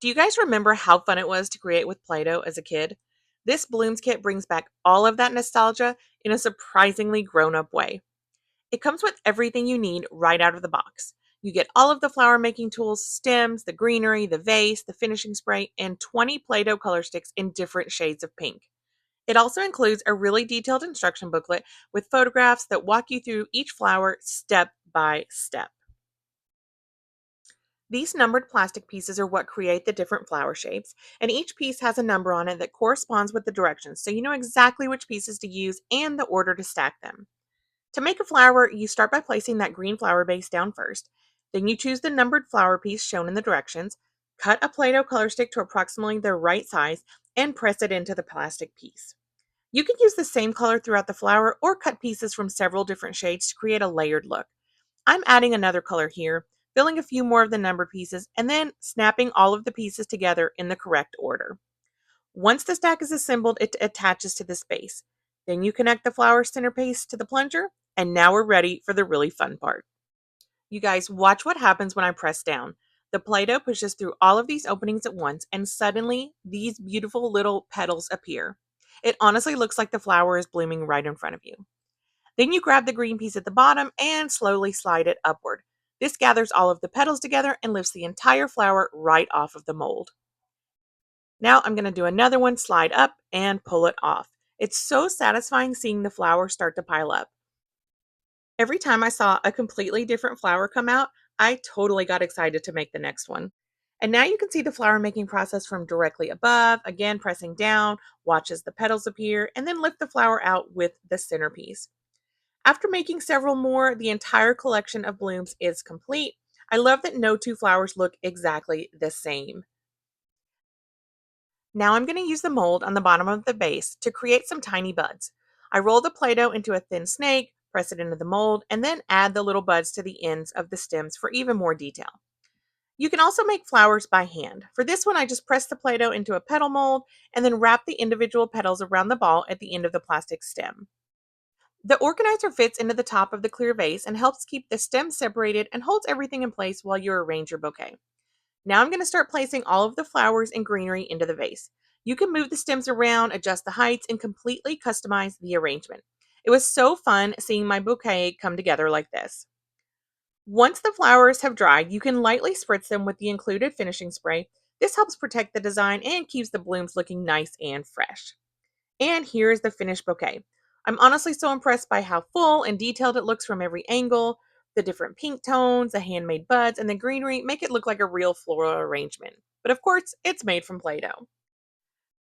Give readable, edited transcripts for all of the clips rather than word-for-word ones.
Do you guys remember how fun it was to create with Play-Doh as a kid? This Blooms kit brings back all of that nostalgia in a surprisingly grown-up way. It comes with everything you need right out of the box. You get all of the flower making tools, stems, the greenery, the vase, the finishing spray, and 20 Play-Doh color sticks in different shades of pink. It also includes a really detailed instruction booklet with photographs that walk you through each flower step by step. These numbered plastic pieces are what create the different flower shapes, and each piece has a number on it that corresponds with the directions, so you know exactly which pieces to use and the order to stack them. To make a flower, you start by placing that green flower base down first. Then you choose the numbered flower piece shown in the directions, cut a Play-Doh color stick to approximately the right size, and press it into the plastic piece. You can use the same color throughout the flower or cut pieces from several different shades to create a layered look. I'm adding another color here, filling a few more of the numbered pieces, and then snapping all of the pieces together in the correct order. Once the stack is assembled, it attaches to this base. Then you connect the flower centerpiece to the plunger, and now we're ready for the really fun part. You guys, watch what happens when I press down. The Play-Doh pushes through all of these openings at once, and suddenly these beautiful little petals appear. It honestly looks like the flower is blooming right in front of you. Then you grab the green piece at the bottom and slowly slide it upward. This gathers all of the petals together and lifts the entire flower right off of the mold. Now I'm going to do another one, slide up and pull it off. It's so satisfying seeing the flowers start to pile up. Every time I saw a completely different flower come out, I totally got excited to make the next one. And now you can see the flower making process from directly above, again pressing down, watch as the petals appear, and then lift the flower out with the centerpiece. After making several more, the entire collection of blooms is complete. I love that no two flowers look exactly the same. Now I'm going to use the mold on the bottom of the base to create some tiny buds. I roll the Play-Doh into a thin snake, press it into the mold, and then add the little buds to the ends of the stems for even more detail. You can also make flowers by hand. For this one, I just press the Play-Doh into a petal mold and then wrap the individual petals around the ball at the end of the plastic stem. The organizer fits into the top of the clear vase and helps keep the stem separated and holds everything in place while you arrange your bouquet. Now I'm going to start placing all of the flowers and greenery into the vase. You can move the stems around, adjust the heights, and completely customize the arrangement. It was so fun seeing my bouquet come together like this. Once the flowers have dried, you can lightly spritz them with the included finishing spray. This helps protect the design and keeps the blooms looking nice and fresh. And here is the finished bouquet. I'm honestly so impressed by how full and detailed it looks from every angle. The different pink tones, the handmade buds, and the greenery make it look like a real floral arrangement. But of course, it's made from Play-Doh.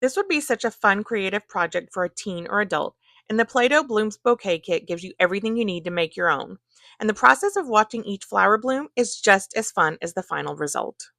This would be such a fun creative project for a teen or adult, and the Play-Doh Blooms Bouquet Kit gives you everything you need to make your own. And the process of watching each flower bloom is just as fun as the final result.